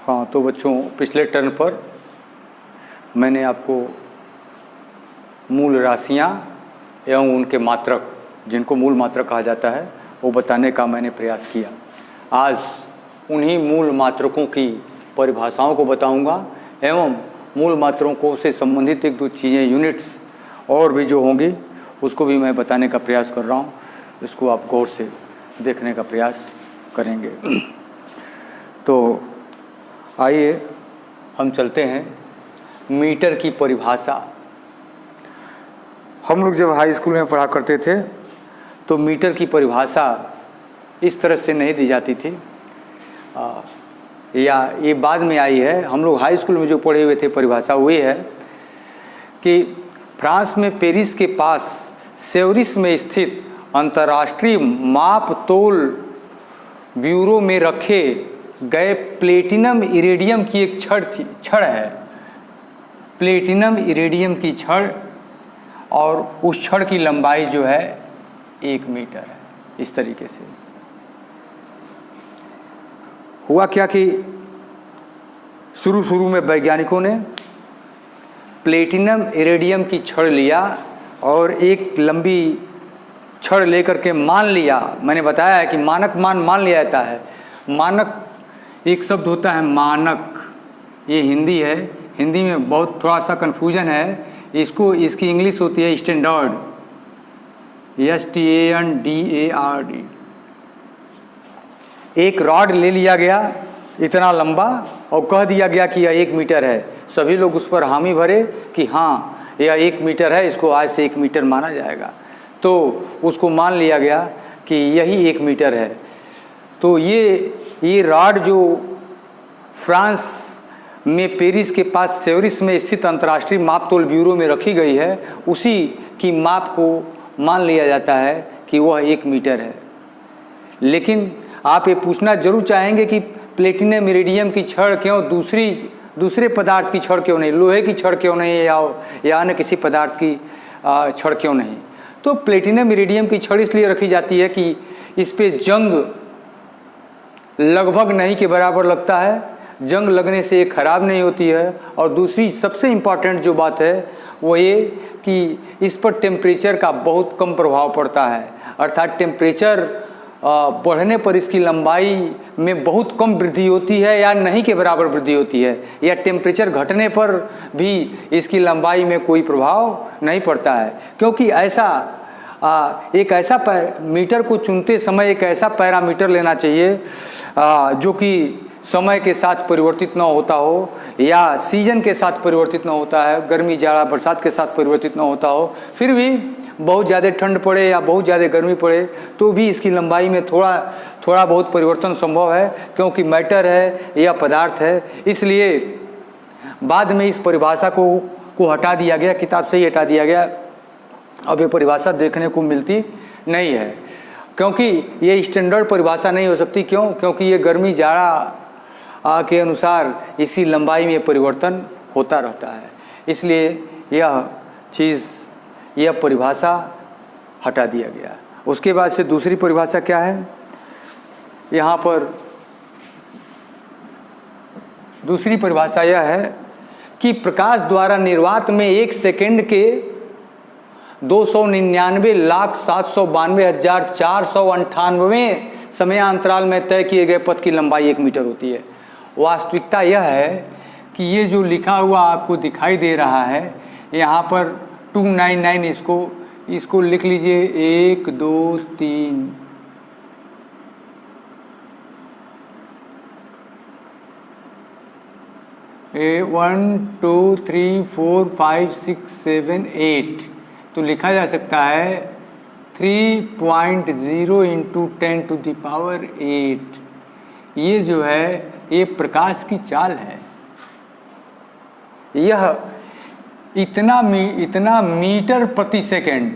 हाँ, तो बच्चों पिछले टर्न पर मैंने आपको मूल राशियाँ एवं उनके मात्रक, जिनको मूल मात्रक कहा जाता है, वो बताने का मैंने प्रयास किया। आज उन्हीं मूल मात्रकों की परिभाषाओं को बताऊंगा एवं मूल मात्रकों से संबंधित एक दो चीज़ें, यूनिट्स और भी जो होंगी उसको भी मैं बताने का प्रयास कर रहा हूँ। इसको आप गौर से देखने का प्रयास करेंगे। तो आइए हम चलते हैं मीटर की परिभाषा। हम लोग जब हाई स्कूल में पढ़ा करते थे तो मीटर की परिभाषा इस तरह से नहीं दी जाती थी, या ये बाद में आई है। हम लोग हाई स्कूल में जो पढ़े हुए थे परिभाषा वो ये है कि फ्रांस में पेरिस के पास सेवरिस में स्थित अंतर्राष्ट्रीय माप तोल ब्यूरो में रखे गए प्लेटिनम इरेडियम की एक छड़ है, प्लेटिनम इरेडियम की छड़, और उस छड़ की लंबाई जो है 1 मीटर है। इस तरीके से हुआ क्या कि शुरू में वैज्ञानिकों ने प्लेटिनम इरेडियम की छड़ लिया और एक लंबी छड़ लेकर के मान लिया। मैंने बताया है कि मानक मान लिया जाता है। मानक एक शब्द होता है मानक, ये हिंदी है, हिंदी में बहुत थोड़ा सा कन्फ्यूजन है। इसकी इंग्लिश होती है स्टैंडर्ड, STANDARD। एक रॉड ले लिया गया इतना लंबा और कह दिया गया कि यह 1 मीटर है। सभी लोग उस पर हामी भरे कि हाँ यह 1 मीटर है, इसको आज से 1 मीटर माना जाएगा। तो उसको मान लिया गया कि यही 1 मीटर है। तो ये रॉड जो फ्रांस में पेरिस के पास सेवरिस में स्थित अंतर्राष्ट्रीय माप तोल ब्यूरो में रखी गई है, उसी की माप को मान लिया जाता है कि वह 1 मीटर है। लेकिन आप ये पूछना जरूर चाहेंगे कि प्लेटिनम इरेडियम की छड़ क्यों, दूसरे पदार्थ की छड़ क्यों नहीं, लोहे की छड़ क्यों नहीं, या अन्य किसी पदार्थ की छड़ क्यों नहीं। तो प्लेटिनम इरेडियम की छड़ इसलिए रखी जाती है कि इस पे जंग लगभग नहीं के बराबर लगता है, जंग लगने से ये खराब नहीं होती है। और दूसरी सबसे इम्पॉर्टेंट जो बात है वो ये कि इस पर टेम्परेचर का बहुत कम प्रभाव पड़ता है, अर्थात टेम्परेचर बढ़ने पर इसकी लंबाई में बहुत कम वृद्धि होती है या नहीं के बराबर वृद्धि होती है, या टेम्परेचर घटने पर भी इसकी लंबाई में कोई प्रभाव नहीं पड़ता है। क्योंकि एक ऐसा मीटर को चुनते समय एक ऐसा पैरामीटर लेना चाहिए जो कि समय के साथ परिवर्तित न होता हो, या सीजन के साथ परिवर्तित न होता है, गर्मी जाड़ा बरसात के साथ परिवर्तित न होता हो। फिर भी बहुत ज़्यादा ठंड पड़े या बहुत ज़्यादा गर्मी पड़े तो भी इसकी लंबाई में थोड़ा बहुत परिवर्तन संभव है, क्योंकि मैटर है या पदार्थ है। इसलिए बाद में इस परिभाषा को हटा दिया गया, किताब से ही हटा दिया गया। अब ये परिभाषा देखने को मिलती नहीं है, क्योंकि ये स्टैंडर्ड परिभाषा नहीं हो सकती। क्यों? क्योंकि ये गर्मी जाड़ा के अनुसार इसकी लंबाई में परिवर्तन होता रहता है। इसलिए यह परिभाषा हटा दिया गया। उसके बाद से दूसरी परिभाषा क्या है, यहाँ पर दूसरी परिभाषा यह है कि प्रकाश द्वारा निर्वात में 1 सेकंड के 299,792,498 समयांतराल में तय किए गए पथ की लंबाई 1 मीटर होती है। वास्तविकता यह है कि ये जो लिखा हुआ आपको दिखाई दे रहा है यहाँ पर 299, इसको लिख लीजिए 1 2 3 1 2 3 4 5 6 7 8, तो लिखा जा सकता है 3.0 × 10⁸ ये जो है ये प्रकाश की चाल है। यह इतना मीटर प्रति सेकंड,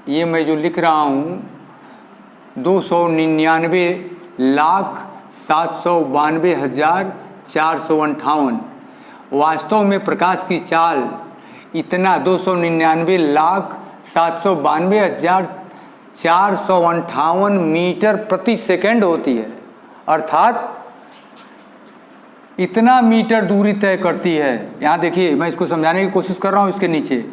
ये मैं जो लिख रहा हूँ 299,792,458, वास्तव में प्रकाश की चाल इतना 299,792,458 मीटर प्रति सेकंड होती है। अर्थात इतना मीटर दूरी तय करती है। यहाँ देखिए, मैं इसको समझाने की कोशिश कर रहा हूँ। इसके नीचे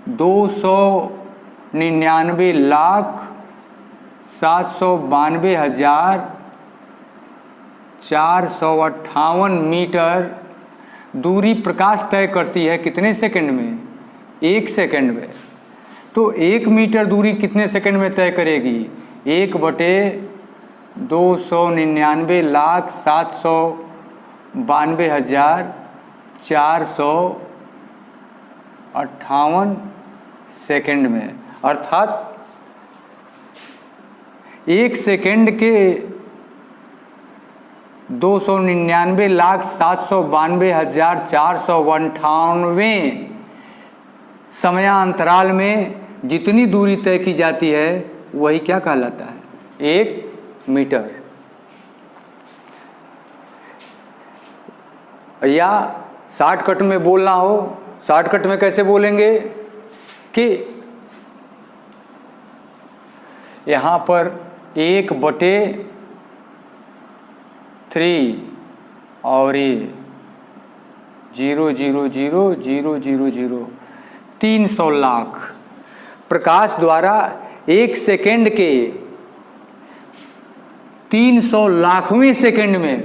299,792,458 मीटर दूरी प्रकाश तय करती है। कितने सेकंड में? 1 सेकंड में। तो 1 मीटर दूरी कितने सेकंड में तय करेगी? 1/299,792,458 सेकंड में। अर्थात 1 सेकंड के 299,792,458 समयांतराल में जितनी दूरी तय की जाती है वही क्या कहलाता है? 1 मीटर। या शॉर्टकट में बोलना हो, शॉर्टकट में कैसे बोलेंगे कि यहाँ पर 1/3 और ये 0,000,000 300 लाख प्रकाश द्वारा 1 सेकेंड के 300 लाखवें सेकेंड में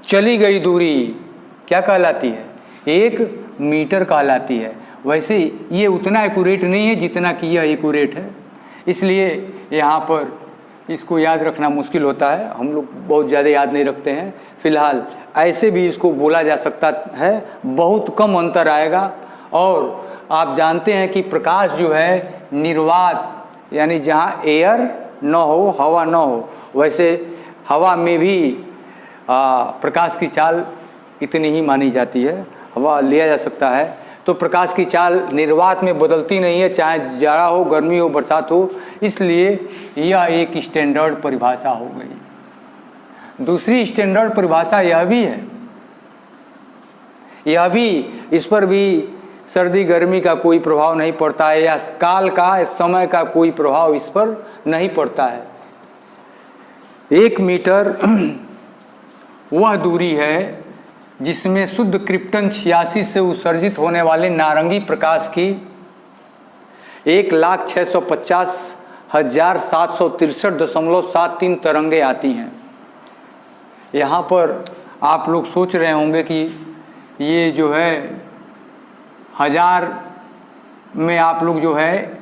चली गई दूरी क्या कहलाती है? 1 मीटर कहलाती है। वैसे ये उतना एक्यूरेट नहीं है जितना कि यह एक्यूरेट है, इसलिए यहाँ पर इसको याद रखना मुश्किल होता है। हम लोग बहुत ज़्यादा याद नहीं रखते हैं। फिलहाल ऐसे भी इसको बोला जा सकता है, बहुत कम अंतर आएगा। और आप जानते हैं कि प्रकाश जो है निर्वात, यानी जहाँ एयर न हो, हवा न हो, वैसे हवा में भी प्रकाश की चाल इतनी ही मानी जाती है। हवा लिया जा सकता है तो प्रकाश की चाल निर्वात में बदलती नहीं है, चाहे जाड़ा हो, गर्मी हो, बरसात हो। इसलिए यह एक स्टैंडर्ड परिभाषा हो गई। दूसरी स्टैंडर्ड परिभाषा यह भी है, यह भी, इस पर भी सर्दी गर्मी का कोई प्रभाव नहीं पड़ता है, या काल का, समय का कोई प्रभाव इस पर नहीं पड़ता है। 1 मीटर वह दूरी है जिसमें शुद्ध क्रिप्टन 86 से उत्सर्जित होने वाले नारंगी प्रकाश की 1,650,763.73 तरंगे आती हैं। यहाँ पर आप लोग सोच रहे होंगे कि ये जो है 1000 में आप लोग जो है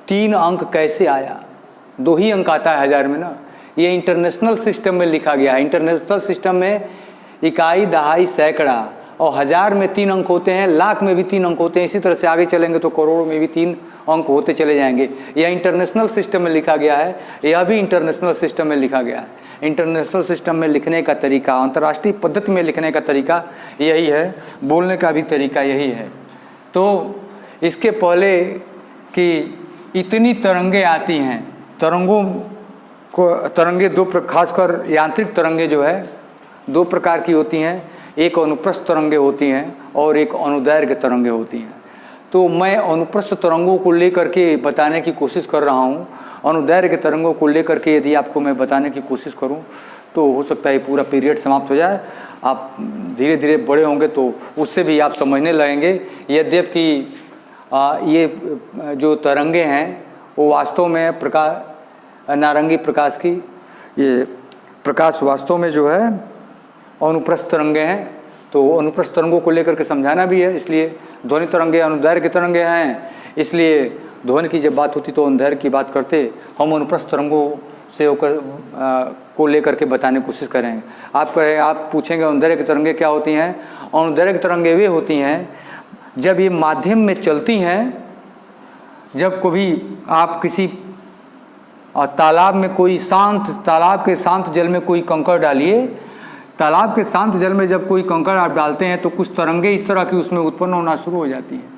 3 अंक कैसे आया? 2 ही अंक आता है 1000 में ना। ये इंटरनेशनल सिस्टम में लिखा गया है। इंटरनेशनल सिस्टम में इकाई, दहाई, सैकड़ा और 1000 में 3 अंक होते हैं, लाख में भी 3 अंक होते हैं। इसी तरह से आगे चलेंगे तो करोड़ में भी 3 अंक होते चले जाएंगे। यह इंटरनेशनल सिस्टम में लिखा गया है, यह भी इंटरनेशनल सिस्टम में लिखा गया है। इंटरनेशनल सिस्टम में लिखने का तरीका, अंतर्राष्ट्रीय पद्धति में लिखने का तरीका यही है, बोलने का भी तरीका यही है। तो इसके पहले कि इतनी तरंगे आती हैं, तरंगे दो, खासकर यांत्रिक तरंगे जो है 2 प्रकार की होती हैं। एक अनुप्रस्थ तरंगे होती हैं और एक अनुदैर्घ्य तरंगे होती हैं। तो मैं अनुप्रस्थ तरंगों को लेकर के बताने की कोशिश कर रहा हूँ। अनुदैर्घ्य तरंगों को लेकर के यदि आपको मैं बताने की कोशिश करूँ तो हो सकता है पूरा पीरियड समाप्त हो जाए। आप धीरे धीरे बड़े होंगे तो उससे भी आप समझने लगेंगे। यद्यपि ये जो तरंगे हैं वो वास्तव में नारंगी प्रकाश की, ये प्रकाश वास्तव में जो है अनुप्रस्थ तरंगे हैं। तो अनुप्रस्थ तरंगों को लेकर के समझाना भी है, इसलिए ध्वनि तरंगे अनुदैर्घ्य तरंगे हैं। इसलिए ध्वनि की जब बात होती तो अनुदैर्घ्य की बात करते, हम अनुप्रस्थ तरंगों से होकर को लेकर के बताने की कोशिश करेंगे। आप पूछेंगे अनुदैर्घ्य तरंगे क्या होती हैं? अनुदैर्घ्य तरंगे वे होती हैं जब ये माध्यम में चलती हैं। जब कभी आप किसी तालाब में तालाब के शांत जल में कोई कंकड़ डालिए, तालाब के शांत जल में जब कोई कंकड़ आप डालते हैं तो कुछ तरंगे इस तरह की उसमें उत्पन्न होना शुरू हो जाती हैं।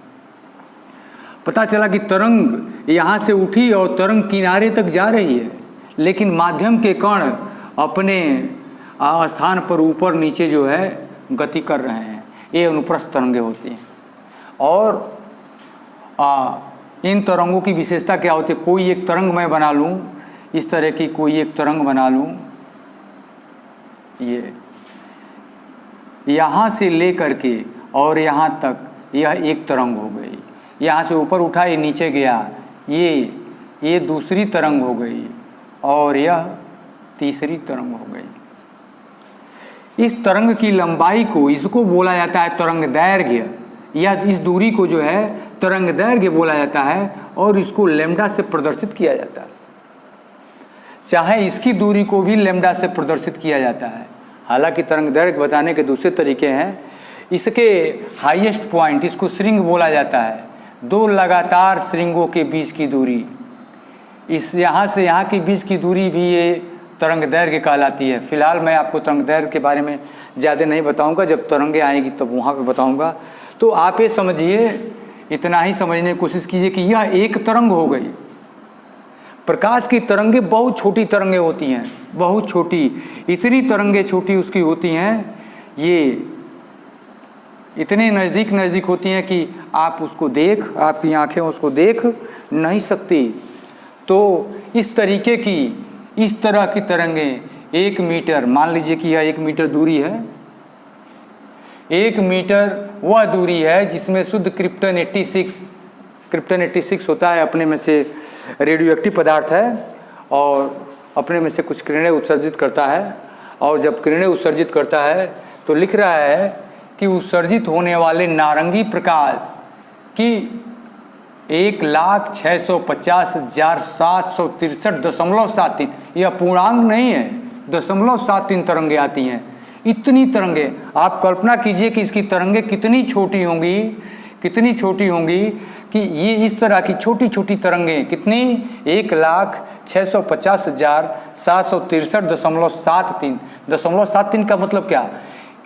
पता चला कि तरंग यहाँ से उठी और तरंग किनारे तक जा रही है, लेकिन माध्यम के कण अपने स्थान पर ऊपर नीचे जो है गति कर रहे हैं। ये अनुप्रस्थ तरंगे होती हैं। और इन तरंगों की विशेषता क्या होती है? कोई एक तरंग मैं बना लूँ, इस तरह की कोई एक तरंग बना लूँ, ये यहाँ से ले करके और यहाँ तक यह एक तरंग हो गई। यहाँ से ऊपर उठा, ये नीचे गया, ये दूसरी तरंग हो गई और यह तीसरी तरंग हो गई। इस तरंग की लंबाई को, इसको बोला जाता है तरंग दैर्घ्य, या इस दूरी को जो है तरंग दैर्घ्य बोला जाता है और इसको लैम्डा से प्रदर्शित किया जाता है। चाहे इसकी दूरी को भी लैम्डा से प्रदर्शित किया जाता है। हालांकि तरंग दैर्घ्य बताने के दूसरे तरीके हैं। इसके हाईएस्ट पॉइंट, इसको श्रृंग बोला जाता है, दो लगातार श्रृंगों के बीच की दूरी, इस यहाँ से यहाँ के बीच की दूरी भी ये तरंग दैर्घ्य कहलाती है। फिलहाल मैं आपको तरंग दैर्घ्य के बारे में ज़्यादा नहीं बताऊंगा, जब तरंगें आएंगी तब वहाँ पे बताऊंगा। तो आप ये समझिए, इतना ही समझने की कोशिश कीजिए कि यह एक तरंग हो गई। प्रकाश की तरंगें बहुत छोटी तरंगें होती हैं, बहुत छोटी, इतनी तरंगें छोटी उसकी होती हैं, ये इतने नज़दीक होती हैं कि आप उसको आपकी आंखें उसको देख नहीं सकती। तो इस तरीके की, इस तरह की तरंगें 1 मीटर, मान लीजिए कि यह 1 मीटर दूरी है। 1 मीटर वह दूरी है जिसमें शुद्ध क्रिप्टन 86 होता है, अपने में से रेडियो एक्टिव पदार्थ है और अपने में से कुछ किरणें उत्सर्जित करता है। और जब किरणें उत्सर्जित करता है तो लिख रहा है कि उत्सर्जित होने वाले नारंगी प्रकाश की 1,650,763.73, यह पूर्णांक नहीं है, 0.73 तरंगें आती हैं। इतनी तरंगें, आप कल्पना कीजिए कि इसकी तरंगें कितनी छोटी होंगी कि ये इस तरह की छोटी छोटी तरंगें कितनी, 1,650,763.73। 0.73 का मतलब क्या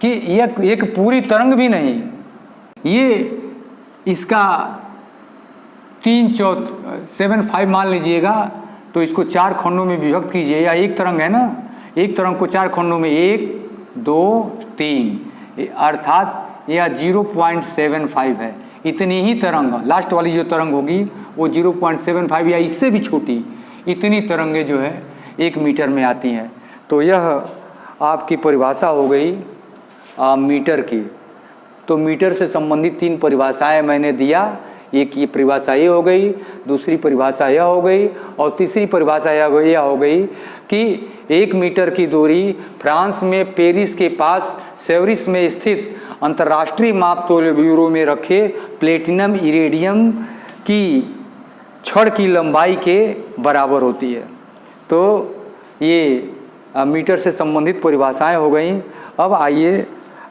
कि यह एक पूरी तरंग भी नहीं, ये इसका 3/4 मान लीजिएगा, तो इसको 4 खंडों में विभक्त कीजिए, या एक तरंग है ना, एक तरंग को 4 खंडों में, 1 2 3, अर्थात यह 0.75 है। इतनी ही तरंग, लास्ट वाली जो तरंग होगी वो 0.75 या इससे भी छोटी, इतनी तरंगें जो है 1 मीटर में आती हैं। तो यह आपकी परिभाषा हो गई मीटर की। तो मीटर से संबंधित 3 परिभाषाएं मैंने दिया। एक ये परिभाषा ये हो गई, दूसरी परिभाषा यह हो गई और तीसरी परिभाषा यह हो गई कि 1 मीटर की दूरी फ्रांस में पेरिस के पास सेवरिस में स्थित अंतर्राष्ट्रीय माप तोल ब्यूरो में रखे प्लेटिनम इरेडियम की छड़ की लंबाई के बराबर होती है। तो ये मीटर से संबंधित परिभाषाएं हो गई। अब आइए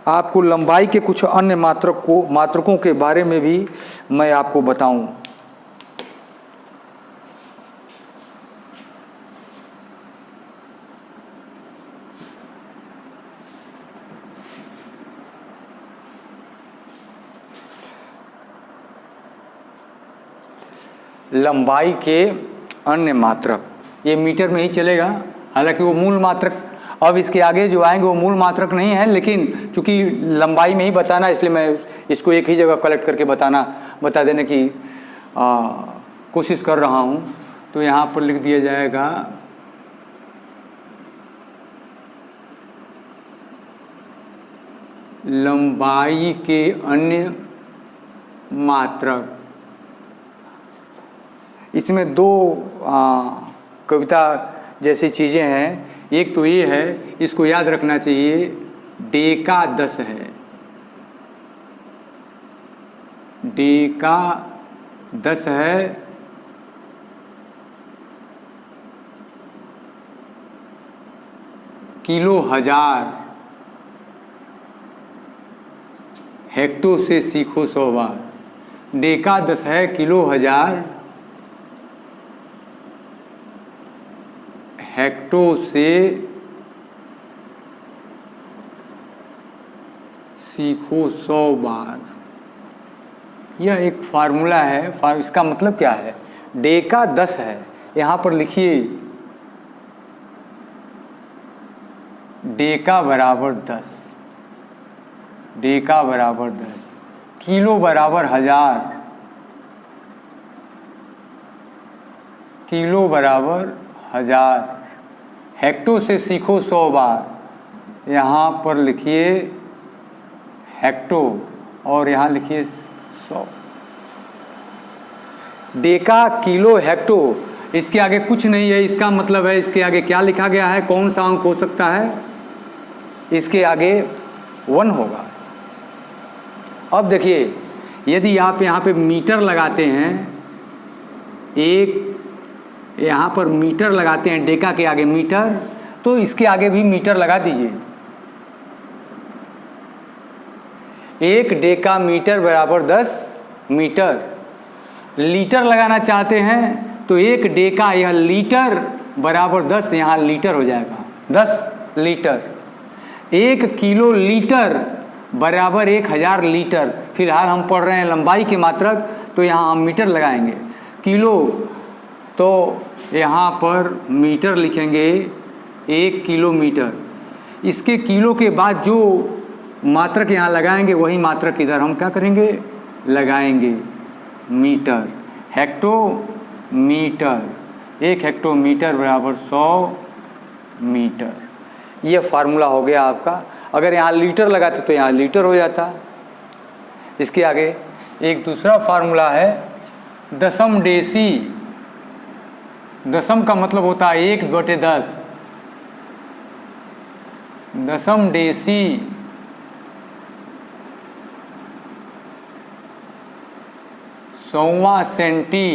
आपको लंबाई के कुछ अन्य मात्रकों के बारे में भी मैं आपको बताऊं। लंबाई के अन्य मात्रक, ये मीटर में ही चलेगा, हालांकि वो मूल मात्रक अब इसके आगे जो आएंगे वो मूल मात्रक नहीं है, लेकिन चूंकि लंबाई में ही बताना इसलिए मैं इसको एक ही जगह कलेक्ट करके बता देने की कोशिश कर रहा हूँ। तो यहाँ पर लिख दिया जाएगा लंबाई के अन्य मात्रक। इसमें 2 कविता जैसी चीज़ें हैं। एक तो ये है, इसको याद रखना चाहिए, डेका 10 है, डेका 10 है, किलो हजार, हेक्टो से सीखो 100 बार। डेका 10 है, किलो हजार, हेक्टो से सीखो 100 बार। यह एक फार्मूला है। इसका मतलब क्या है, डेका 10 है, यहाँ पर लिखिए डेका बराबर 10, डेका बराबर 10, किलो बराबर 1000, किलो बराबर 1000, हेक्टो से सीखो 100 बार। यहाँ पर लिखिए हेक्टो और यहाँ लिखिए 100। डेका किलो हेक्टो, इसके आगे कुछ नहीं है, इसका मतलब है इसके आगे क्या लिखा गया है, कौन सा अंक हो सकता है, इसके आगे 1 होगा। अब देखिए यदि आप यहाँ पे मीटर लगाते हैं, एक यहाँ पर मीटर लगाते हैं डेका के आगे मीटर, तो इसके आगे भी मीटर लगा दीजिए। 1 डेका मीटर बराबर 10 मीटर। लीटर लगाना चाहते हैं तो 1 डेका यह लीटर बराबर 10, यहाँ लीटर हो जाएगा 10 लीटर। 1 किलो लीटर बराबर 1000 लीटर। फिलहाल हम पढ़ रहे हैं लंबाई के मात्रक, तो यहाँ हम मीटर लगाएंगे। किलो तो यहाँ पर मीटर लिखेंगे, 1 किलोमीटर। इसके किलो के बाद जो मात्रक यहाँ लगाएंगे वही मात्रक इधर हम क्या करेंगे, लगाएंगे, मीटर। हेक्टोमीटर, 1 हेक्टोमीटर बराबर 100 मीटर। ये फार्मूला हो गया आपका। अगर यहाँ लीटर लगाते तो यहाँ लीटर हो जाता। इसके आगे एक दूसरा फार्मूला है दशम डेसी। दशम का मतलब होता है 1/10। दशम डेसी सौवा सेंटी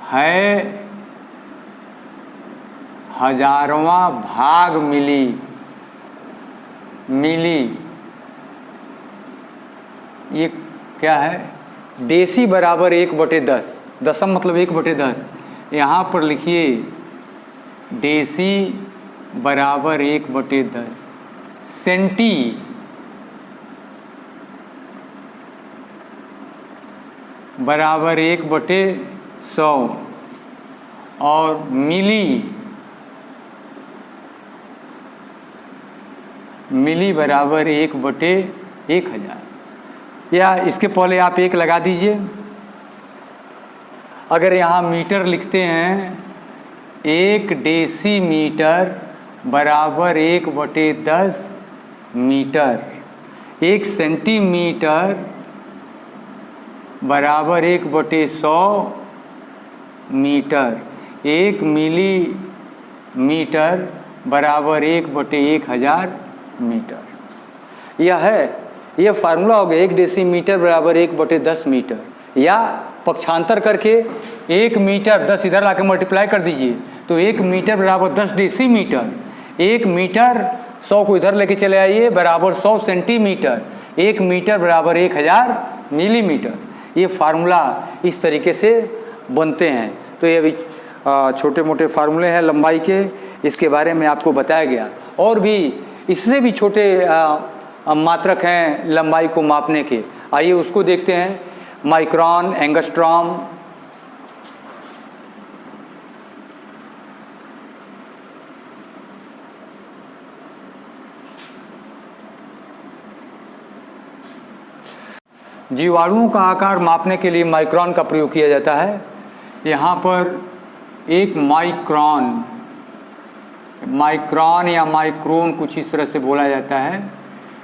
है 1000वां भाग मिली। ये क्या है, डेसी बराबर 1/10। दशम मतलब 1/10। यहाँ पर लिखिए डेसी बराबर 1/10। सेंटी बराबर 1/100 और मिली बराबर 1/1000। या इसके पहले आप 1 लगा दीजिए। अगर यहाँ मीटर लिखते हैं, 1 डेसीमीटर बराबर 1/10 मीटर। 1 सेंटीमीटर बराबर 1/100 मीटर। 1 मिलीमीटर बराबर 1/1000 मीटर। यह फार्मूला हो गया। 1 डेसीमीटर बराबर 1/10 मीटर। या पक्षांतर करके 1 मीटर 10 इधर लाके मल्टीप्लाई कर दीजिए तो 1 मीटर बराबर 10 डेसीमीटर। 1 मीटर 100 को इधर लेके चले आइए बराबर 100 सेंटीमीटर। 1 मीटर बराबर 1000 मिलीमीटर। ये फार्मूला इस तरीके से बनते हैं। तो ये अभी छोटे मोटे फार्मूले हैं लंबाई के, इसके बारे में आपको बताया गया। और भी इससे भी छोटे मात्रक हैं लंबाई को मापने के। आइए उसको देखते हैं। माइक्रोन, एंगस्ट्रॉम, जीवाणुओं का आकार मापने के लिए माइक्रोन का प्रयोग किया जाता है। यहाँ पर एक माइक्रोन या माइक्रोन कुछ इस तरह से बोला जाता है।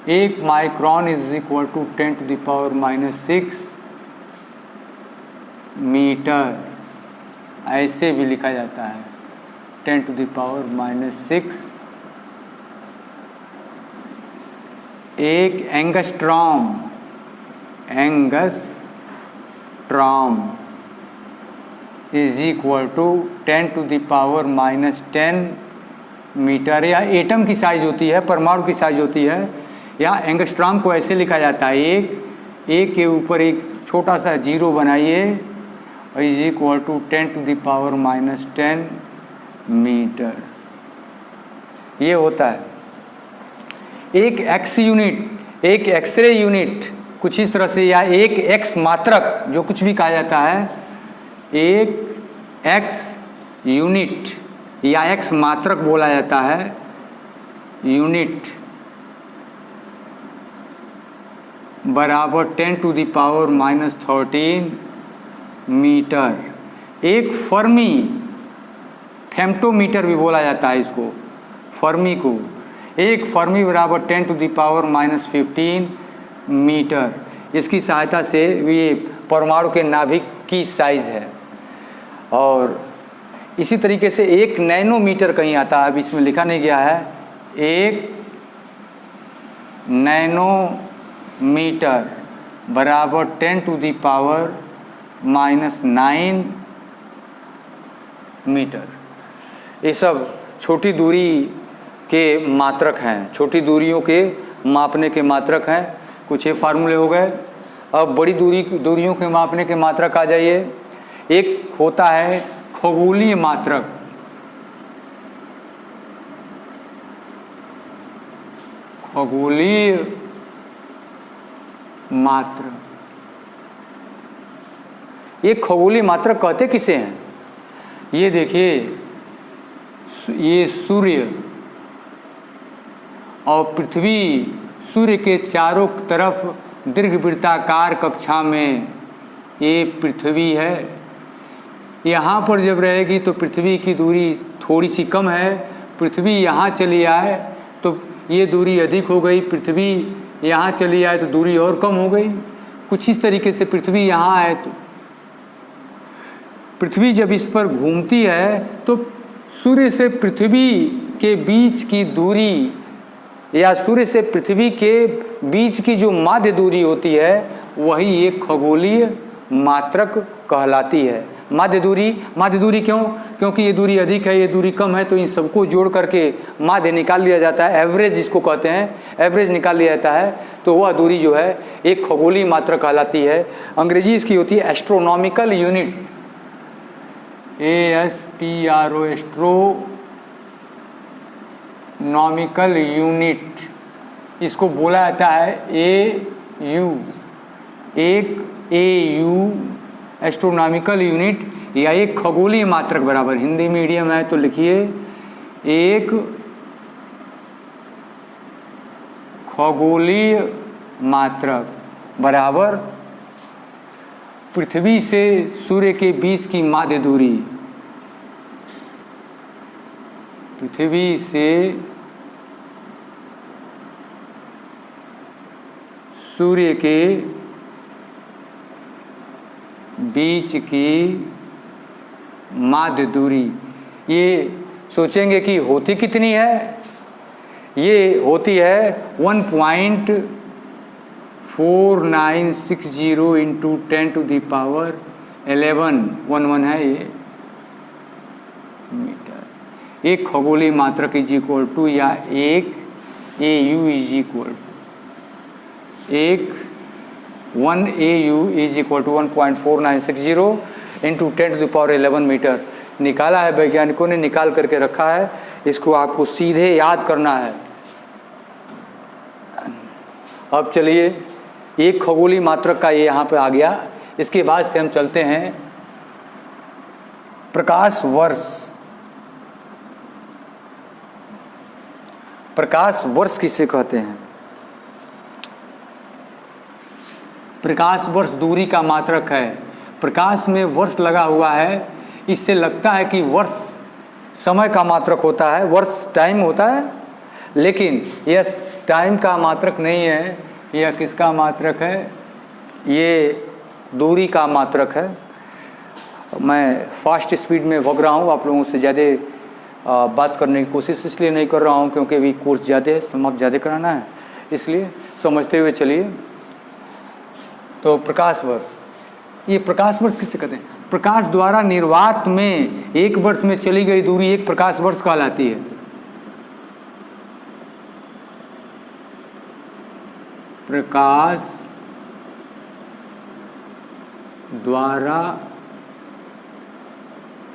1 micron is equal to 10⁻⁻6 metre, ऐसे भी लिखा जाता है 10⁻⁻6। एक angstrom is equal to 10⁻⁻10 metre. या एटम की साइज होती है, परमाणु की साइज होती है। यहाँ एंगस्ट्रॉम को ऐसे लिखा जाता है, एक के ऊपर एक छोटा सा जीरो बनाइए, इज इक्वल टू 10⁻⁻10 मीटर। ये होता है। एक एक्स यूनिट, एक एक्सरे यूनिट कुछ इस तरह से, या एक एक्स मात्रक जो कुछ भी कहा जाता है, एक एक्स यूनिट या एक्स मात्रक बोला जाता है, यूनिट बराबर 10⁻⁻13 मीटर। एक फर्मी, फेम्टोमीटर भी बोला जाता है इसको, फर्मी को, एक फर्मी बराबर 10⁻⁻15 मीटर। इसकी सहायता से ये परमाणु के नाभिक की साइज है। और इसी तरीके से 1 नैनोमीटर कहीं आता है, अब इसमें लिखा नहीं गया है, 1 नैनोमीटर बराबर 10⁻⁹ मीटर। ये सब छोटी दूरी के मात्रक हैं, छोटी दूरियों के मापने के मात्रक हैं। कुछ ये फार्मूले हो गए। अब बड़ी दूरियों के मापने के मात्रक आ जाइए। एक होता है खगोलीय मात्रक, खगोलीय मात्रक। ये खगोलीय मात्रक कहते किसे हैं? ये देखिए, ये सूर्य और पृथ्वी, सूर्य के चारों तरफ दीर्घवृत्ताकार कक्षा में ये पृथ्वी है। यहाँ पर जब रहेगी तो पृथ्वी की दूरी थोड़ी सी कम है। पृथ्वी यहाँ चली आए तो ये दूरी अधिक हो गई, पृथ्वी यहाँ चली आए तो दूरी और कम हो गई। कुछ इस तरीके से पृथ्वी यहाँ आए तो पृथ्वी जब इस पर घूमती है तो सूर्य से पृथ्वी के बीच की दूरी या सूर्य से पृथ्वी के बीच की जो माध्य दूरी होती है वही एक खगोलीय मात्रक कहलाती है। माध्य दूरी क्यों? क्योंकि ये दूरी अधिक है, ये दूरी कम है, तो इन सबको जोड़ करके माध्य निकाल लिया जाता है, एवरेज जिसको कहते हैं, एवरेज निकाल लिया जाता है। तो वह दूरी जो है एक खगोलीय मात्रक कहलाती है। अंग्रेजी इसकी होती है astronomical unit, ASTRO, astronomical unit. इसको बोला जाता है AU, एक AU एस्ट्रोनॉमिकल यूनिट या एक खगोलीय मात्रक बराबर। हिंदी मीडियम है तो लिखिए एक खगोलीय मात्रक बराबर पृथ्वी से सूर्य के बीच की माध्य दूरी, पृथ्वी से सूर्य के बीच की माध्य दूरी। ये सोचेंगे कि होती कितनी है? ये होती है 1.4960 इंटू 10⁻11 है ये मीटर। एक खगोलीय मात्रक इज इक्वल टू या एक AU इज इक्वल एक 1 AU is equal to 1.4960 into 10⁻11 metre. निकाला है, वैज्ञानिकों ने निकाल करके रखा है। इसको आपको सीधे याद करना है। अब चलिए, एक खगोलीय मात्रक का ये यहाँ पे आ गया। इसके बाद से हम चलते हैं प्रकाश वर्ष। प्रकाश वर्ष किसे कहते हैं? प्रकाश वर्ष दूरी का मात्रक है। प्रकाश में वर्ष लगा हुआ है, इससे लगता है कि वर्ष समय का मात्रक होता है, वर्ष टाइम होता है, लेकिन यह टाइम का मात्रक नहीं है। यह किसका मात्रक है? ये दूरी का मात्रक है। मैं फास्ट स्पीड में भग रहा हूँ, आप लोगों से ज़्यादा बात करने की कोशिश इसलिए नहीं कर रहा हूँ क्योंकि अभी कोर्स ज़्यादा है, समाप्त ज़्यादा कराना है, इसलिए समझते हुए चलिए। तो प्रकाश वर्ष, ये प्रकाश वर्ष किसे कहते हैं? प्रकाश द्वारा निर्वात में एक वर्ष में चली गई दूरी एक प्रकाश वर्ष कहलाती है। प्रकाश द्वारा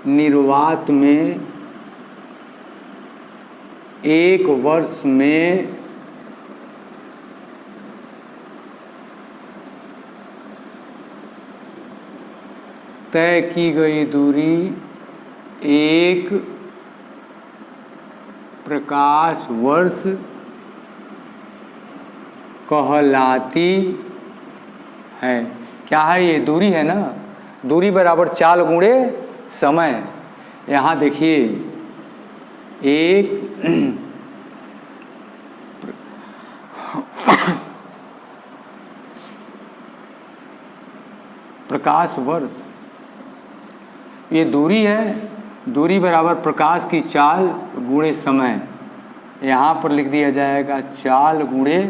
निर्वात में एक वर्ष में तय की गई दूरी एक प्रकाश वर्ष कहलाती है। क्या है ये? दूरी है ना। दूरी बराबर चाल गुणे समय। यहाँ देखिए, एक प्रकाश वर्ष, ये दूरी है, दूरी बराबर प्रकाश की चाल गुणे समय। यहाँ पर लिख दिया जाएगा चाल गुणे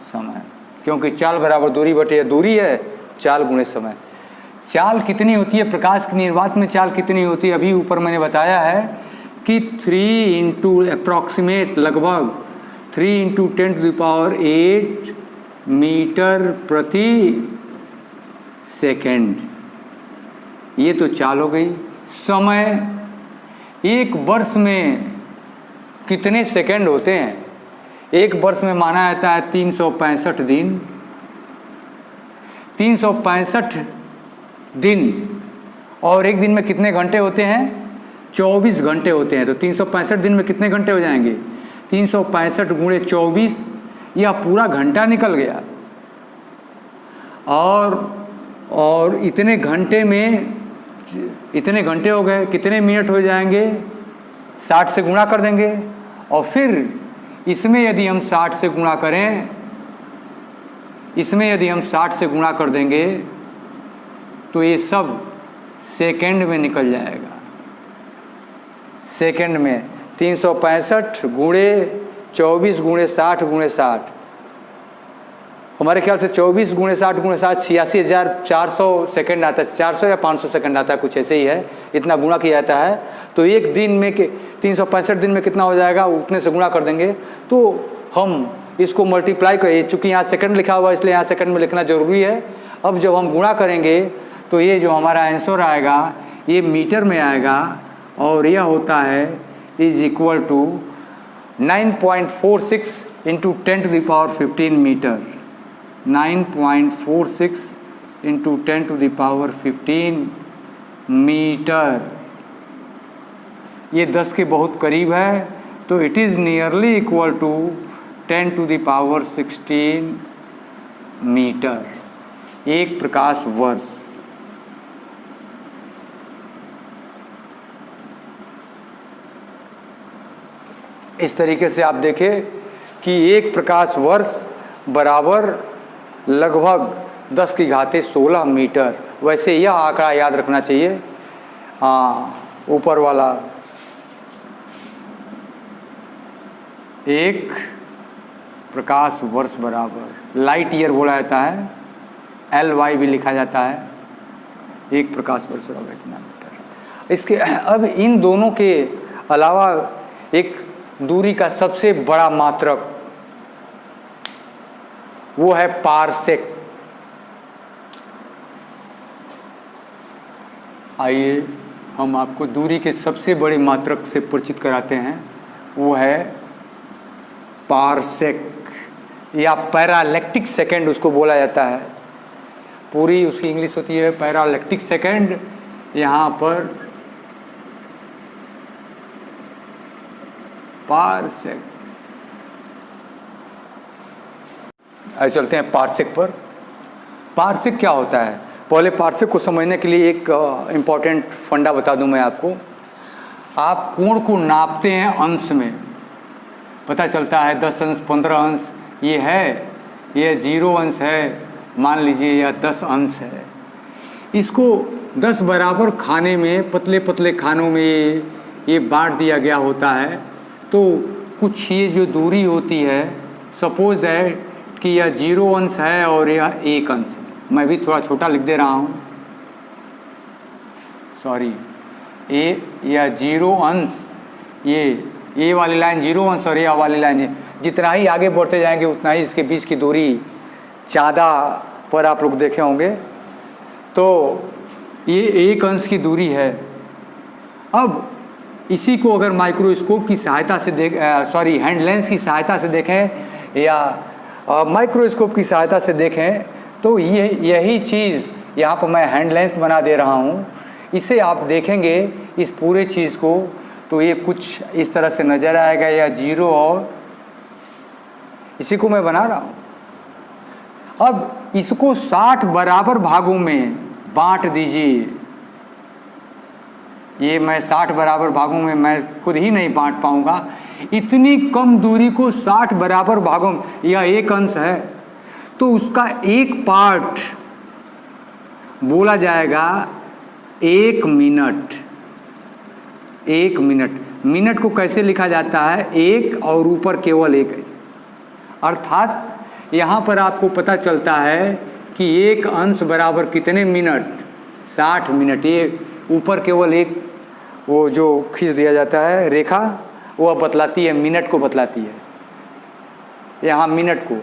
समय, क्योंकि चाल बराबर दूरी बटे दूरी है, चाल गुणे समय। चाल कितनी होती है प्रकाश की निर्वात में, चाल कितनी होती है? अभी ऊपर मैंने बताया है कि 3 इंटू अप्रॉक्सीमेट लगभग 3 इंटू 10⁸ मीटर प्रति सेकेंड, ये तो चाल हो गई। समय, एक वर्ष में कितने सेकेंड होते हैं? एक वर्ष में माना जाता है 365 दिन। 365 दिन, और एक दिन में कितने घंटे होते हैं? 24 घंटे होते हैं। तो 365 दिन में कितने घंटे हो जाएंगे? 365 गुणे 24, यह पूरा घंटा निकल गया। और इतने घंटे में, इतने घंटे हो गए, कितने मिनट हो जाएंगे? 60 से गुणा कर देंगे, और फिर इसमें यदि हम 60 से गुणा करें, इसमें यदि हम 60 से गुणा कर देंगे तो ये सब सेकंड में निकल जाएगा। सेकंड में 365 गुणे 24 गुणे 60 गुणे 60, हमारे ख्याल से 24 गुणे 60 गुणे 60 86,400 सेकंड आता है, 400 या 500 सेकंड आता है, कुछ ऐसे ही है, इतना गुणा किया जाता है। तो एक दिन में के 365 दिन में कितना हो जाएगा, उतने से गुणा कर देंगे तो हम इसको मल्टीप्लाई करें, चूँकि यहाँ सेकंड लिखा हुआ है इसलिए यहाँ सेकंड में लिखना जरूरी है। अब जब हम गुणा करेंगे तो ये जो हमारा आंसर आएगा ये मीटर में आएगा, और यह होता है is equal to 9.46 into 10⁻15 metre. 9.46 into 10⁻15 metre, ये 10 के बहुत करीब है, तो it is nearly equal to 10⁻16 metre, एक प्रकाश वर्ष। इस तरीके से आप देखें कि एक प्रकाश वर्ष बराबर लगभग 10⁻16 मीटर। वैसे यह आंकड़ा याद रखना चाहिए, ऊपर वाला, एक प्रकाश वर्ष बराबर लाइट ईयर बोला जाता है, LY भी लिखा जाता है, एक प्रकाश वर्ष बराबर इतना मीटर। इसके अब इन दोनों के अलावा एक दूरी का सबसे बड़ा मात्रक वो है पारसेक। आइए हम आपको दूरी के सबसे बड़े मात्रक से परिचित कराते हैं, वो है पारसेक या पैरालैक्टिक सेकेंड उसको बोला जाता है। पूरी उसकी इंग्लिश होती है पैरालैक्टिक सेकेंड। यहाँ पर पारसेक, चलते हैं पारसेक पर। पारसेक क्या होता है? पहले पारसेक को समझने के लिए एक इम्पॉर्टेंट फंडा बता दूं मैं आपको। आप कोण को नापते हैं अंश में, पता चलता है 10 अंश 15 अंश ये है, ये 0 अंश है, मान लीजिए यह 10 अंश है। इसको 10 बराबर खाने में, पतले पतले खानों में ये बांट दिया गया होता है। तो कुछ ये जो दूरी होती है, सपोज दैट कि यह 0 अंश है और यह 1 अंश है। मैं भी थोड़ा छोटा लिख दे रहा हूँ, सॉरी, यह 0 अंश, ये वाली लाइन 0 अंश और यह वाली लाइन, जितना ही आगे बढ़ते जाएंगे उतना ही इसके बीच की दूरी ज़्यादा पर आप लोग देखे होंगे। तो ये 1 अंश की दूरी है। अब इसी को अगर माइक्रोस्कोप की सहायता से हैंड लेंस की सहायता से देखें या माइक्रोस्कोप की सहायता से देखें तो यही चीज़ यहाँ पर मैं हैंड लेंस बना दे रहा हूँ, इसे आप देखेंगे इस पूरे चीज़ को तो ये कुछ इस तरह से नज़र आएगा, या 0 और इसी को मैं बना रहा हूँ। अब इसको 60 बराबर भागों में बांट दीजिए। ये मैं 60 बराबर भागों में मैं खुद ही नहीं बांट पाऊँगा, इतनी कम दूरी को 60 बराबर भागों में, यह एक अंश है तो उसका एक पार्ट बोला जाएगा 1 मिनट। 1 मिनट, मिनट को कैसे लिखा जाता है, 1 और ऊपर केवल 1 ऐसे। अर्थात यहाँ पर आपको पता चलता है कि एक अंश बराबर कितने मिनट, 60 मिनट। ये ऊपर केवल 1 वो जो खींच दिया जाता है रेखा, वह बतलाती है, मिनट को बतलाती है। यहाँ मिनट को,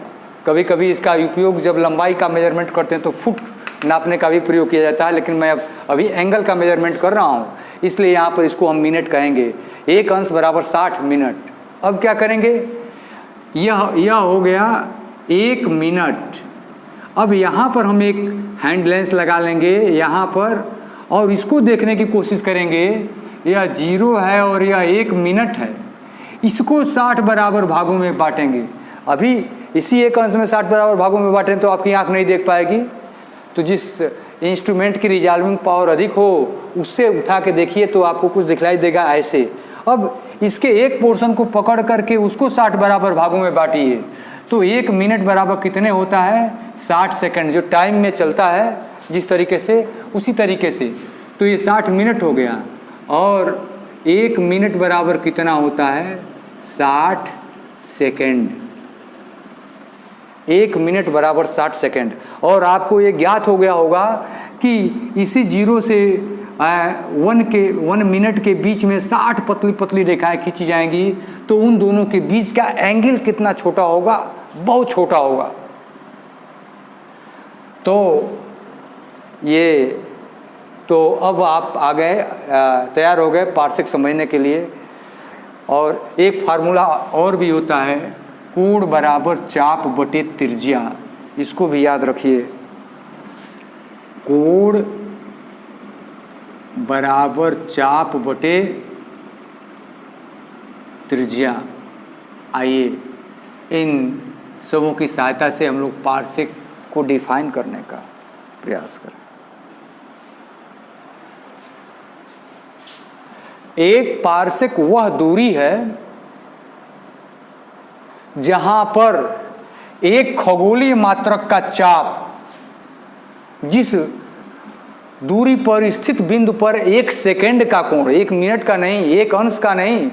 कभी कभी इसका उपयोग जब लंबाई का मेजरमेंट करते हैं तो फुट नापने का भी प्रयोग किया जाता है, लेकिन मैं अभी एंगल का मेजरमेंट कर रहा हूँ, इसलिए यहाँ पर इसको हम मिनट कहेंगे। एक अंश बराबर 60 मिनट। अब क्या करेंगे, यह हो गया 1 मिनट। अब यहाँ पर हम एक हैंड लेंस लगा लेंगे यहाँ पर, और इसको देखने की कोशिश करेंगे। यह 0 है और यह 1 मिनट है, इसको 60 बराबर भागों में बांटेंगे। अभी इसी एक अंश में 60 बराबर भागों में बांटें तो आपकी आंख नहीं देख पाएगी, तो जिस इंस्ट्रूमेंट की रिजॉल्विंग पावर अधिक हो उससे उठा के देखिए तो आपको कुछ दिखलाई देगा ऐसे। अब इसके एक पोर्शन को पकड़ करके उसको 60 बराबर भागों में बांटिए तो 1 मिनट बराबर कितने होता है, 60 सेकंड, जो टाइम में चलता है जिस तरीके से, उसी तरीके से। तो ये 60 मिनट हो गया, और 1 मिनट बराबर कितना होता है, 60 सेकंड। 1 मिनट बराबर 60 सेकंड। और आपको ये ज्ञात हो गया होगा कि इसी 0 से 1 मिनट के बीच में 60 पतली पतली रेखाएं खींची जाएंगी, तो उन दोनों के बीच का एंगल कितना छोटा होगा, बहुत छोटा होगा। तो अब आप आ गए, तैयार हो गए पार्सेक समझने के लिए। और एक फार्मूला और भी होता है, कोण बराबर चाप बटे त्रिज्या, इसको भी याद रखिए। कोण बराबर चाप बटे त्रिज्या। आइए इन सबों की सहायता से हम लोग पार्सेक को डिफाइन करने का प्रयास करें। एक पार्सेक वह दूरी है जहां पर एक खगोलीय मात्रक का चाप जिस दूरी पर स्थित बिंदु पर 1 सेकेंड का कोण, 1 मिनट का नहीं, 1 अंश का नहीं,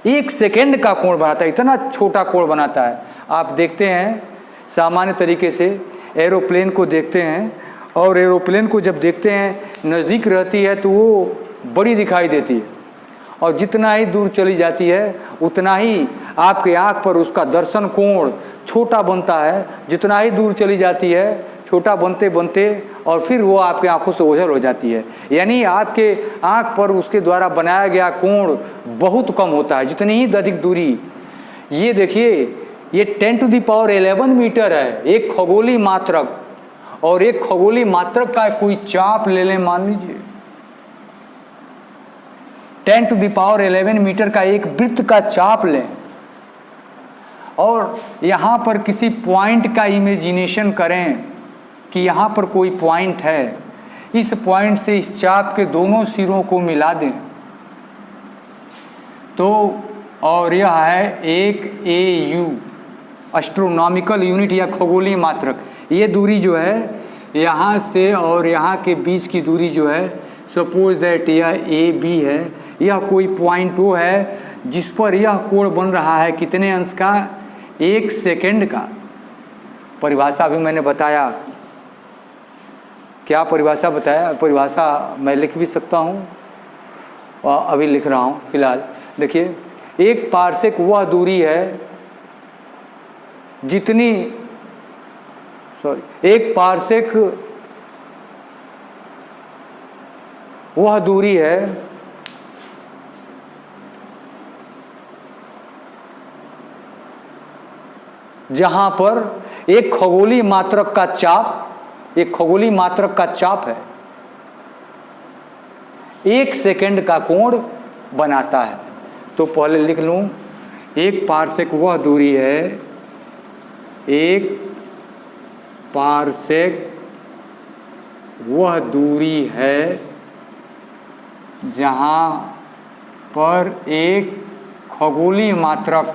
1 सेकेंड का कोण बनाता है, इतना छोटा कोण बनाता है। आप देखते हैं सामान्य तरीके से एरोप्लेन को देखते हैं, और एरोप्लेन को जब देखते हैं नज़दीक रहती है तो वो बड़ी दिखाई देती है, और जितना ही दूर चली जाती है उतना ही आपके आँख पर उसका दर्शन कोण छोटा बनता है। जितना ही दूर चली जाती है छोटा बनते बनते और फिर वो आपके आँखों से ओझल हो जाती है, यानी आपके आँख पर उसके द्वारा बनाया गया कोण बहुत कम होता है जितनी ही अधिक दूरी। ये देखिए, ये 10⁻11 मीटर है एक खगोलीय मात्रक, और एक खगोलीय मात्रक का कोई चाप ले लें, मान लीजिए 10⁻11 मीटर का एक वृत्त का चाप लें, और यहाँ पर किसी पॉइंट का इमेजिनेशन करें कि यहाँ पर कोई पॉइंट है, इस पॉइंट से इस चाप के दोनों सिरों को मिला दें तो, और यह है 1 AU, एस्ट्रोनॉमिकल यूनिट या खगोलीय मात्रक। ये दूरी जो है यहाँ से और यहाँ के बीच की दूरी जो है, सपोज दैट यह AB है, यह कोई पॉइंट वो है जिस पर यह कोण बन रहा है कितने अंश का, 1 सेकेंड का। परिभाषा भी मैंने बताया, क्या परिभाषा बताया, परिभाषा मैं लिख भी सकता हूँ और अभी लिख रहा हूँ फिलहाल। देखिए, एक पार्सेक वह दूरी है जितनी, एक पार्सेक वह दूरी है जहां पर एक खगोलीय मात्रक का चाप, एक खगोलीय मात्रक का चाप है 1 सेकेंड का कोण बनाता है। तो पहले लिख लूं, एक पार्सेक वह दूरी है, एक पार्सेक वह दूरी है जहां पर एक खगोलीय मात्रक,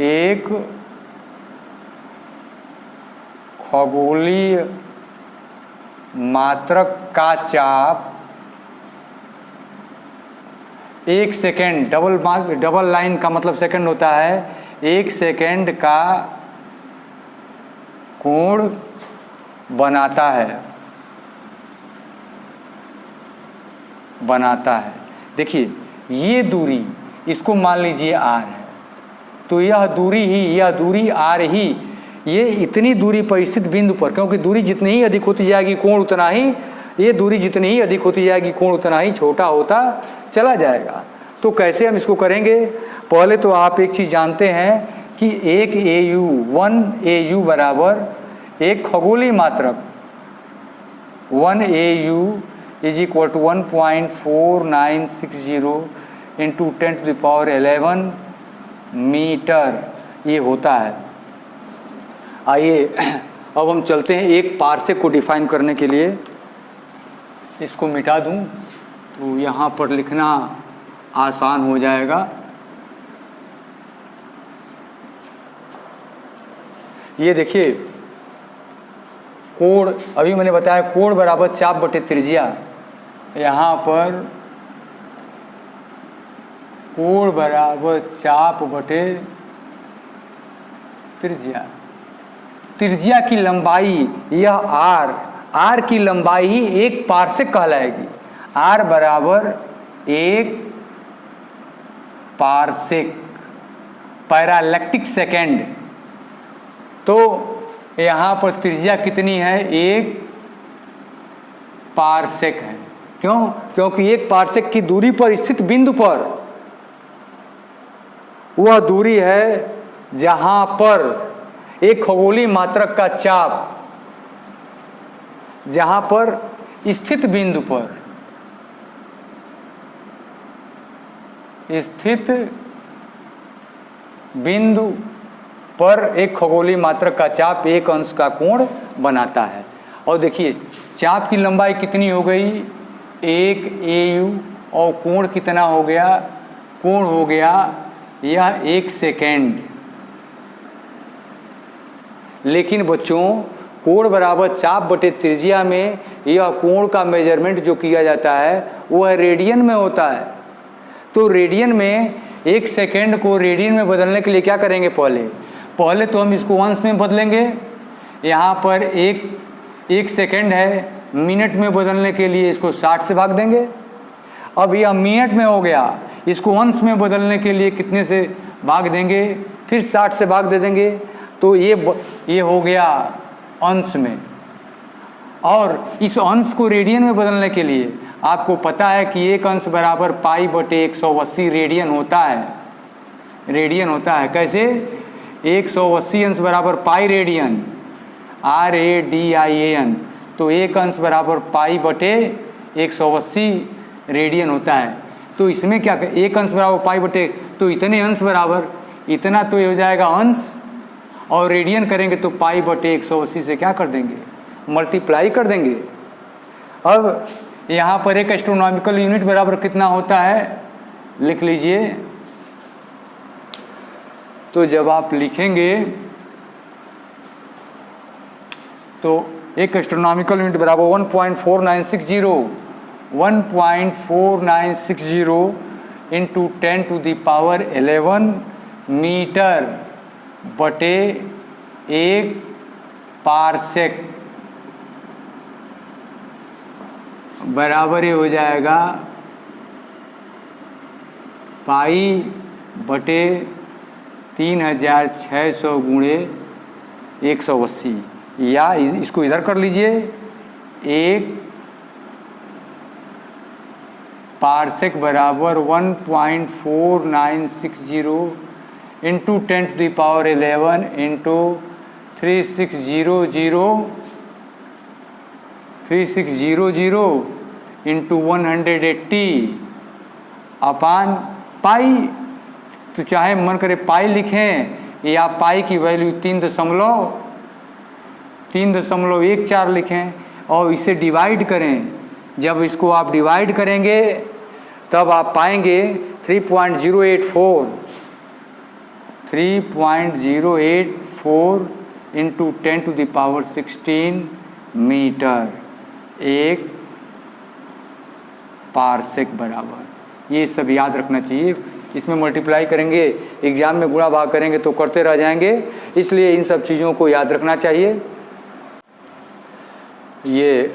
एक खगोलीय मात्रक का चाप 1 सेकेंड, डबल लाइन का मतलब सेकंड होता है, 1 सेकेंड का कोण बनाता है। देखिए ये दूरी, इसको मान लीजिए r है, तो यह दूरी r ही, ये इतनी दूरी पर स्थित बिंदु पर, क्योंकि दूरी जितनी ही अधिक होती जाएगी कोण उतना ही, ये दूरी जितनी ही अधिक होती जाएगी कोण उतना ही छोटा होता चला जाएगा। तो कैसे हम इसको करेंगे? पहले तो आप एक चीज़ जानते हैं कि एक AU 1 AU बराबर एक खगोलीय मात्रक 1 AU is equal to 1.4960 into 10⁻11 metre ये होता है। आइए अब हम चलते हैं एक पार्सेक को डिफाइन करने के लिए। इसको मिटा दूं तो यहाँ पर लिखना आसान हो जाएगा। ये देखिए कोण, अभी मैंने बताया कोण बराबर चाप बटे त्रिज्या, यहाँ पर कोण बराबर चाप बटे त्रिज्या। त्रिज्या की लंबाई यह r की लंबाई ही एक पार्सेक कहलाएगी। r बराबर 1 पार्सेक, पैरालैक्टिक सेकेंड। तो यहाँ पर त्रिज्या कितनी है? 1 पार्सेक है। क्यों? क्योंकि 1 पार्सेक की दूरी पर स्थित बिंदु पर वह दूरी है जहाँ पर एक खगोलीय मात्रक का चाप, जहाँ पर स्थित बिंदु पर एक खगोलीय मात्रक का चाप 1 अंश का कोण बनाता है। और देखिए चाप की लंबाई कितनी हो गई? 1 AU, और कोण कितना हो गया? कोण हो गया यह 1 सेकेंड। लेकिन बच्चों कोण बराबर चाप बटे त्रिज्या में यह कोण का मेजरमेंट जो किया जाता है वह रेडियन में होता है। तो रेडियन में 1 सेकेंड को रेडियन में बदलने के लिए क्या करेंगे? पहले तो हम इसको अंश में बदलेंगे। यहाँ पर एक सेकेंड है, मिनट में बदलने के लिए इसको 60 से भाग देंगे। अब यह मिनट में हो गया, इसको अंश में बदलने के लिए कितने से भाग देंगे? फिर 60 से भाग दे देंगे। तो ये हो गया अंश में। और इस अंश को रेडियन में बदलने के लिए आपको पता है कि 1 अंश बराबर पाई बटे 180 रेडियन होता है। कैसे? 180 अंश बराबर पाई रेडियन, RADIAN। तो 1 अंश बराबर पाई बटे 180 रेडियन होता है। तो इसमें क्या 1 अंश बराबर पाई बटे, तो इतने अंश बराबर इतना तो ये हो जाएगा अंश, और रेडियन करेंगे तो पाई बटे 180 से क्या कर देंगे? मल्टीप्लाई कर देंगे। अब यहाँ पर एक एस्ट्रोनॉमिकल यूनिट बराबर कितना होता है? लिख लीजिए। तो जब आप लिखेंगे तो एक एस्ट्रोनॉमिकल यूनिट बराबर 1.4960 इंटू 10⁻11 मीटर बटे 1 पार्सेक बराबर हो जाएगा पाई बटे 3600 गुणे 180, या इसको इधर कर लीजिए। 1 पार्सेक बराबर 1.4960 इंटू 10⁻11 इंटू 3600 इंटू 180 अपान पाई। तो चाहे मन करे पाई लिखें या पाई की वैल्यू 3.14 लिखें और इसे डिवाइड करें। जब इसको आप डिवाइड करेंगे तब आप पाएंगे 3.084 इंटू 10⁻16 मीटर 1 पारसेक बराबर। ये सब याद रखना चाहिए। इसमें मल्टीप्लाई करेंगे, एग्जाम में गुणा भाग करेंगे तो करते रह जाएंगे, इसलिए इन सब चीज़ों को याद रखना चाहिए। ये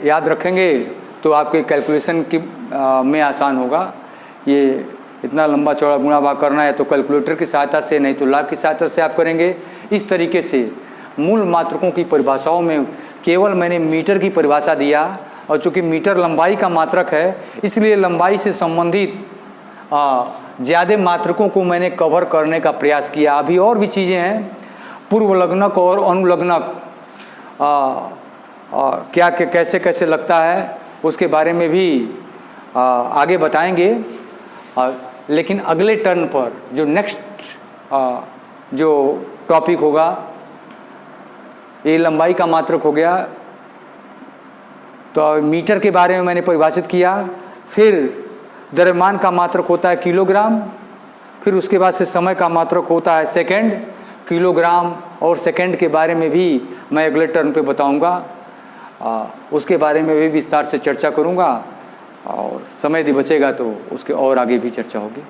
याद रखेंगे तो आपके कैलकुलेशन की में आसान होगा। ये इतना लंबा चौड़ा गुणा भाग करना है तो कैलकुलेटर की सहायता से, नहीं तो लॉग की सहायता से आप करेंगे। इस तरीके से मूल मात्रकों की परिभाषाओं में केवल मैंने मीटर की परिभाषा दिया, और चूँकि मीटर लंबाई का मात्रक है इसलिए लंबाई से संबंधित ज़्यादा मात्रकों को मैंने कवर करने का प्रयास किया। अभी और भी चीज़ें हैं, पूर्वलग्नक और अनुलग्नक क्या कैसे कैसे लगता है उसके बारे में भी आगे बताएंगे। लेकिन अगले टर्न पर जो नेक्स्ट जो टॉपिक होगा, ये लंबाई का मात्रक हो गया, तो मीटर के बारे में मैंने परिभाषित किया। फिर द्रव्यमान का मात्रक होता है किलोग्राम, फिर उसके बाद से समय का मात्रक होता है सेकंड। किलोग्राम और सेकंड के बारे में भी मैं अगले टर्न पे बताऊंगा, उसके बारे में भी विस्तार से चर्चा करूंगा, और समय यदि बचेगा तो उसके और आगे भी चर्चा होगी।